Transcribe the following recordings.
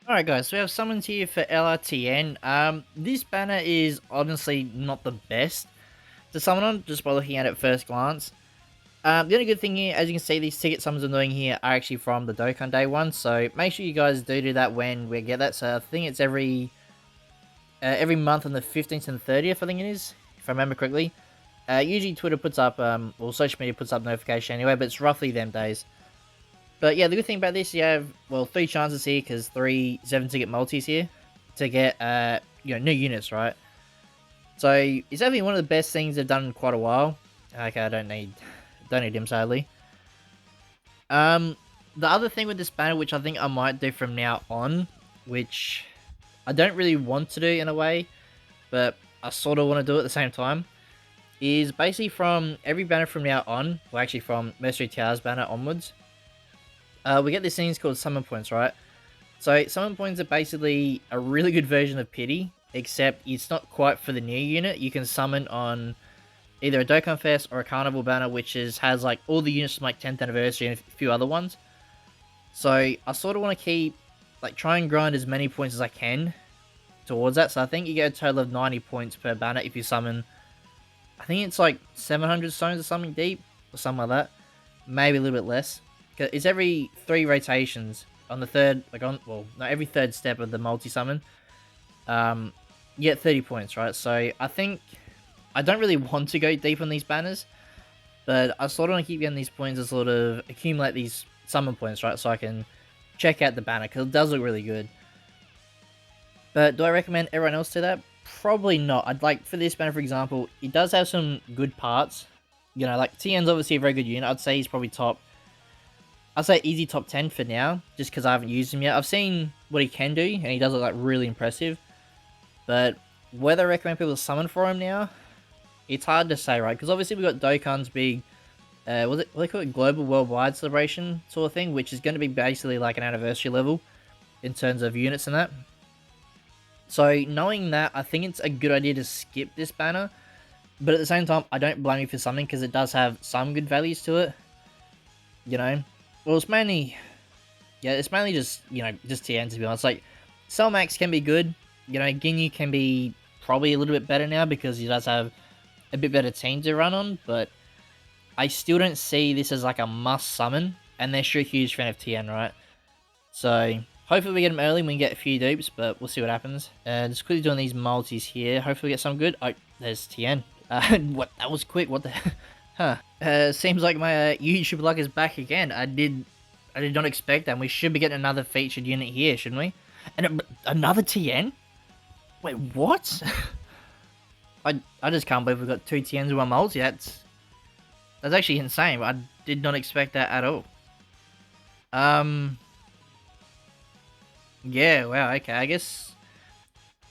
Alright guys, so we have summons here for LR Tien. This banner is honestly not the best to summon on, just by looking at it first glance. The only good thing here, as you can see, these ticket summons I'm doing here are actually from the Dokkan Day one, so make sure you guys do that when we get that. So I think it's every month on the 15th and 30th, I think it is, if I remember correctly. Usually Twitter puts up, or social media puts up notification anyway, but it's roughly them days. But yeah, the good thing about this, you have, well, 3 chances here, because 3 7-ticket multis here, to get, new units, right? So, it's definitely one of the best things they've done in quite a while. Okay, I don't need him, sadly. The other thing with this banner, which I think I might do from now on, which I don't really want to do in a way, but I sort of want to do at the same time, is basically from every banner from now on, well actually from Mercenary Towers banner onwards, we get these things called summon points, right? So summon points are basically a really good version of pity, except it's not quite for the new unit. You can summon on either a Dokkan Fest or a Carnival banner, which has like all the units from like 10th anniversary and a few other ones. So I sort of want to keep, like, try and grind as many points as I can towards that. So I think you get a total of 90 points per banner if you summon, I think it's like 700 stones or something deep, or something like that. Maybe a little bit less. It's every 3 rotations on the third, every third step of the multi-summon. You get 30 points, right? So I think I don't really want to go deep on these banners, but I sort of want to keep getting these points to sort of accumulate these summon points, right? So I can check out the banner, because it does look really good. But do I recommend everyone else do that? Probably not. I'd like, for this banner, for example, it does have some good parts. You know, like, Tien's obviously a very good unit. I'd say he's probably I'd say easy top 10 for now, just because I haven't used him yet. I've seen what he can do, and he does look like really impressive. But whether I recommend people summon for him now, it's hard to say, right? Because obviously we've got Dokkan's big, what they call it, global worldwide celebration sort of thing, which is going to be basically like an anniversary level in terms of units and that. So knowing that, I think it's a good idea to skip this banner. But at the same time, I don't blame you for something, because it does have some good values to it. You know? Well, it's mainly just, just TN, to be honest. Like, Cellmax can be good. You know, Ginyu can be probably a little bit better now, because he does have a bit better team to run on, but I still don't see this as like a must summon, and they're sure a huge fan of TN, right? So hopefully we get them early and we can get a few dupes, but we'll see what happens. Just quickly doing these multis here. Hopefully we get some good. Oh, there's TN. What? That was quick. What the? Huh. Seems like my YouTube luck is back again. I did not expect that. And we should be getting another featured unit here, shouldn't we? And another TN? Wait, what? I just can't believe we've got 2 TNs in one multi. That's actually insane. I did not expect that at all. Yeah, wow, okay, I guess,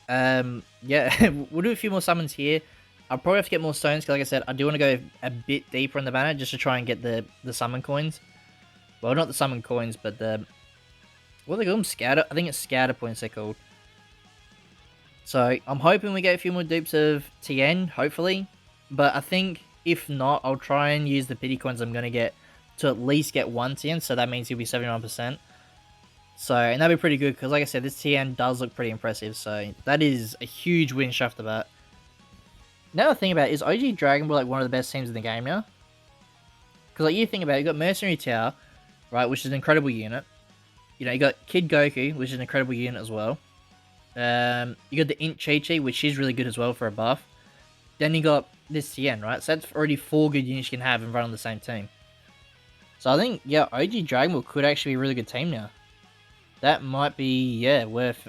yeah, we'll do a few more summons here. I'll probably have to get more stones, because like I said, I do want to go a bit deeper in the banner, just to try and get the summon coins. Well, not the summon coins, but what do they call them? Scatter? I think it's scatter points they're called. So, I'm hoping we get a few more dupes of TN, hopefully. But I think, if not, I'll try and use the pity coins I'm going to get to at least get 1 TN, so that means he'll be 71%. So, and that'd be pretty good, because like I said, this TN does look pretty impressive, so that is a huge win straight off the bat. Now the thing about it is, OG Dragon Ball like one of the best teams in the game now. Because like you think about it, you got Mercenary Tower, right, which is an incredible unit. You know, you got Kid Goku, which is an incredible unit as well. You got the Int Chi-Chi, which is really good as well for a buff. Then you got this TN, right? So that's already 4 good units you can have and run on the same team. So I think, yeah, OG Dragon Ball could actually be a really good team now. That might be, yeah, worth...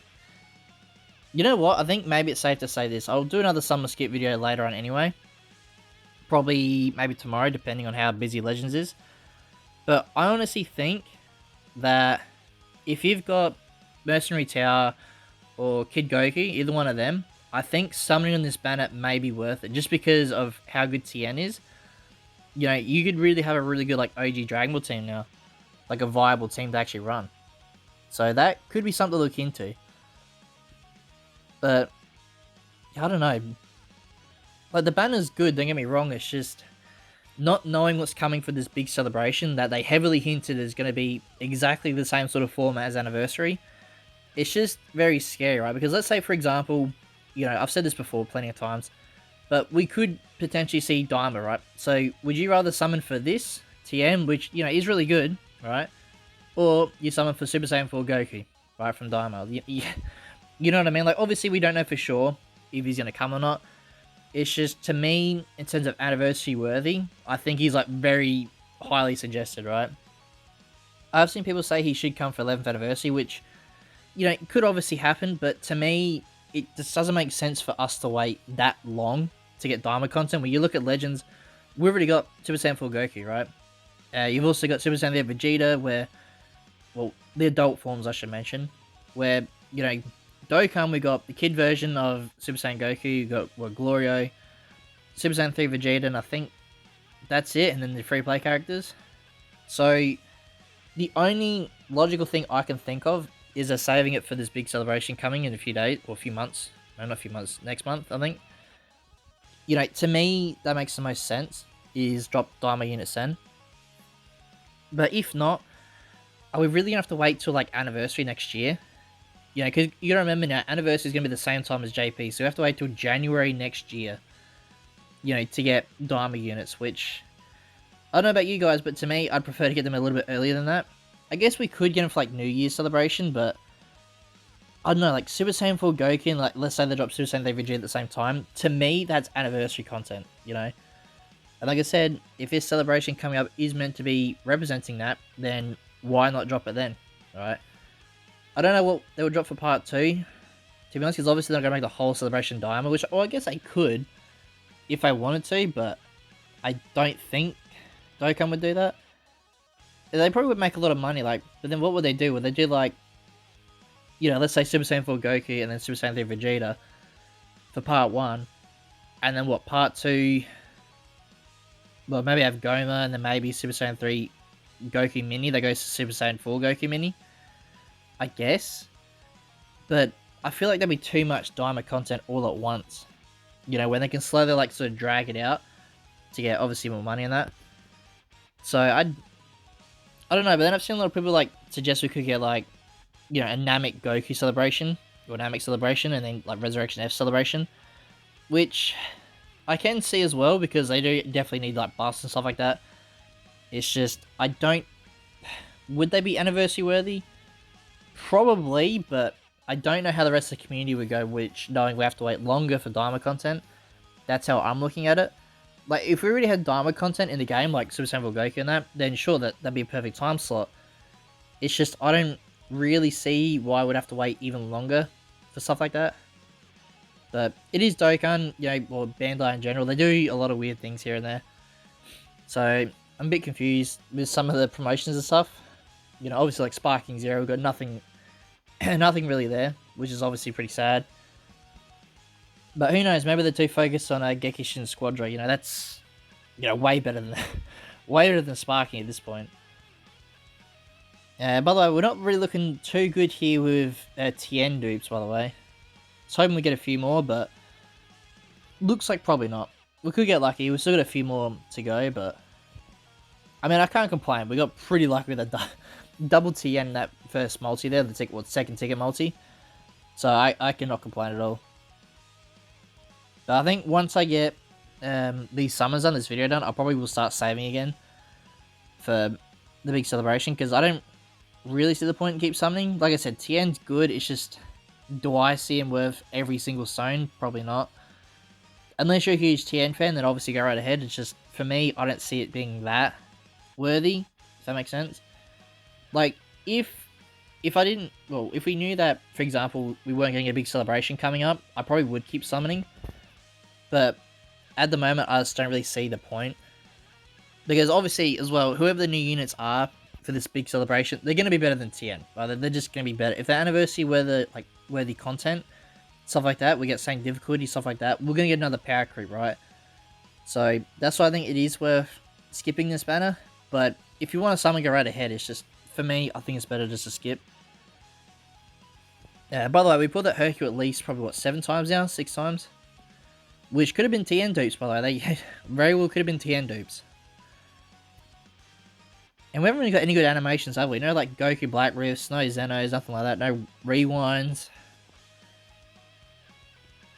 You know what? I think maybe it's safe to say this. I'll do another Summer Skip video later on anyway. Probably, maybe tomorrow, depending on how busy Legends is. But I honestly think that if you've got Mercenary Tower or Kid Goku, either one of them, I think summoning on this banner may be worth it, just because of how good TN is. You know, you could really have a really good, like, OG Dragon Ball team now. Like, a viable team to actually run. So that could be something to look into. But, I don't know. Like, the banner's good, don't get me wrong, it's just not knowing what's coming for this big celebration that they heavily hinted is going to be exactly the same sort of format as Anniversary. it's just very scary, right? Because let's say, for example, you know, I've said this before plenty of times, but we could potentially see Daima, right? So would you rather summon for this TM, which, you know, is really good, right? Or you summon for Super Saiyan 4 Goku, right, from Daima? You know what I mean? Like, obviously we don't know for sure if he's going to come or not. It's just, to me, in terms of anniversary worthy, I think he's, like, very highly suggested, right? I've seen people say he should come for 11th anniversary, which, you know, could obviously happen, but to me, it just doesn't make sense for us to wait that long to get Daima content. When you look at Legends, we've already got Super Saiyan 4 Goku, right? You've also got Super Saiyan LR Vegeta, where, well, the adult forms I should mention, where, you know, Dokkan, we got the kid version of Super Saiyan Goku, you got, what, Glorio, Super Saiyan 3 Vegeta, and I think that's it, and then the free play characters. So, the only logical thing I can think of is they're saving it for this big celebration coming in a few days, or a few months. No, not a few months, next month, I think. You know, to me, that makes the most sense, is drop Daima Unit Sen. But if not, are we really going to have to wait till, like, anniversary next year? You know, because you gotta remember now, anniversary is going to be the same time as JP, so we have to wait till January next year, you know, to get Daima units, which, I don't know about you guys, but to me, I'd prefer to get them a little bit earlier than that. I guess we could get them for, like, New Year's celebration, but I don't know, like, Super Saiyan 4 Goku, and, like, let's say they drop Super Saiyan 3 Vegeta at the same time, to me, that's anniversary content, you know? And like I said, if this celebration coming up is meant to be representing that, then why not drop it then, right? I don't know what they would drop for part 2, to be honest, because obviously they're going to make the whole celebration Daima, which, well, I guess I could, if I wanted to, but I don't think Dokkan would do that. They probably would make a lot of money, like, but then what would they do? Would they do, like, you know, let's say Super Saiyan 4 Goku and then Super Saiyan 3 Vegeta for part 1, and then what, part 2, well, maybe have Goma, and then maybe Super Saiyan 3 Goku Mini, they go to Super Saiyan 4 Goku Mini, I guess, but I feel like there'd be too much Daima content all at once, you know, when they can slowly, like, sort of drag it out to get, obviously, more money in that. So, I don't know, but then I've seen a lot of people, like, suggest we could get, like, you know, a Namek Goku celebration, or Namek celebration, and then, like, Resurrection F celebration, which I can see as well, because they do definitely need, like, buffs and stuff like that. It's just, I don't... Would they be anniversary worthy? Probably, but I don't know how the rest of the community would go, which, knowing we have to wait longer for Daima content. That's how I'm looking at it. Like, if we already had Daima content in the game, like Super Saiyan 4 Goku and that, then sure, that'd be a perfect time slot. It's just, I don't really see why I would have to wait even longer for stuff like that. But it is Dokkan, you know, or Bandai in general. They do a lot of weird things here and there. So, I'm a bit confused with some of the promotions and stuff. You know, obviously, like, Sparking Zero, we've got nothing, nothing really there, which is obviously pretty sad. But who knows, maybe they're too focused on Gekishin Squadra, you know, that's, you know, way better than way better than Sparking at this point. By the way, we're not really looking too good here with Tien dupes, by the way. I was hoping we get a few more, but looks like probably not. We could get lucky, we've still got a few more to go, but I mean, I can't complain. We got pretty lucky with that double Tien, that first multi there, the second ticket multi. So I cannot complain at all. But I think once I get these summons done, this video done, I probably will start saving again for the big celebration, because I don't really see the point in keep summoning. Like I said, Tien's good, it's just, do I see him worth every single stone? Probably not. Unless you're a huge Tien fan, then obviously go right ahead. It's just, for me, I don't see it being that worthy, if that makes sense. Like, if I didn't, well, if we knew that, for example, we weren't getting a big celebration coming up, I probably would keep summoning. But at the moment, I just don't really see the point. Because obviously, as well, whoever the new units are for this big celebration, they're going to be better than Tien. Right? They're just going to be better. If the anniversary were the, like, worthy content, stuff like that, we get same difficulty, stuff like that, we're going to get another power creep, right? So, that's why I think it is worth skipping this banner. But if you want to summon, go right ahead. It's just, for me, I think it's better just to skip. By the way, we pulled that Hercule at least probably, what, 7 times now? 6 times? Which could have been Tien dupes, by the way. They very well could have been Tien dupes. And we haven't really got any good animations, have we? No, like, Goku Black Rifts, no Zenos, nothing like that. No rewinds.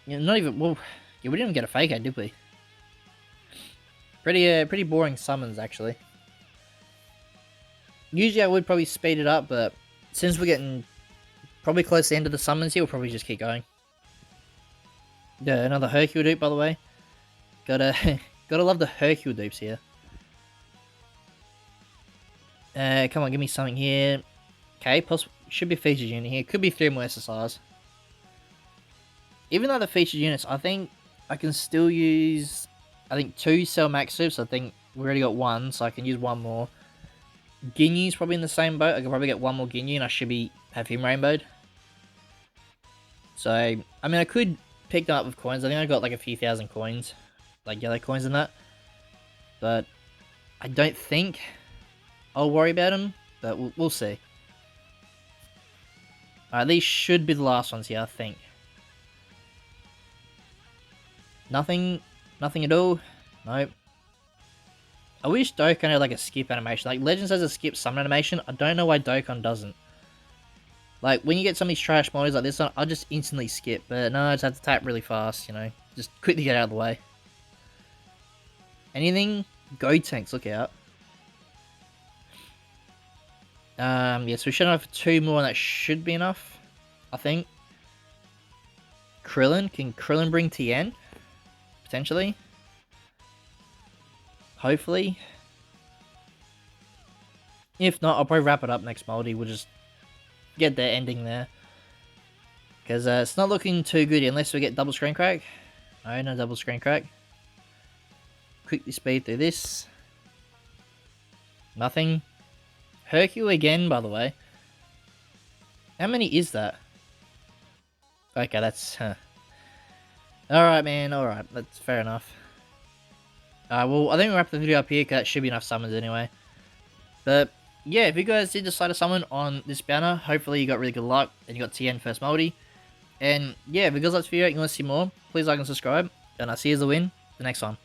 Yeah, not even, well, yeah, we didn't even get a fake out, did we? Pretty boring summons, actually. Usually I would probably speed it up, but since we're getting probably close to the end of the summons here, we'll probably just keep going. Yeah, another Hercule dupe, by the way. Gotta love the Hercule dupes here. Come on, give me something here. Okay, should be featured unit here. Could be 3 more SSRs. Even though the featured units, I think I can still use, 2 Cell Max Soups. I think we already got 1, so I can use 1 more. Ginyu's probably in the same boat. I can probably get 1 more Ginyu and I should have him rainbowed. So, I mean, I could pick them up with coins. I think I got like a few thousand coins. Like yellow coins and that. But I don't think I'll worry about them. But we'll see. Alright, these should be the last ones here, I think. Nothing at all. Nope. I wish Dokkan had like a skip animation. Like Legends has a skip summon animation. I don't know why Dokkan doesn't. Like when you get some of these trash models like this one, I'll just instantly skip. But no, I just have to tap really fast, you know. Just quickly get out of the way. Anything? Go tanks, look out. Yes, we should have 2 more and that should be enough. I think. Krillin? Can Krillin bring Tien? Potentially. Hopefully. If not, I'll probably wrap it up next multi. We'll just get the ending there. Because it's not looking too good unless we get double screen crack. No double screen crack. Quickly speed through this. Nothing. Hercule again, by the way. How many is that? Okay, that's... Alright, man, alright. That's fair enough. Well, I think we'll wrap the video up here, because that should be enough summons anyway. But, yeah, if you guys did decide to summon on this banner, hopefully you got really good luck, and you got Tien first multi. And, yeah, if you guys like this video and you want to see more, please like and subscribe, and I'll see you as the win the next one.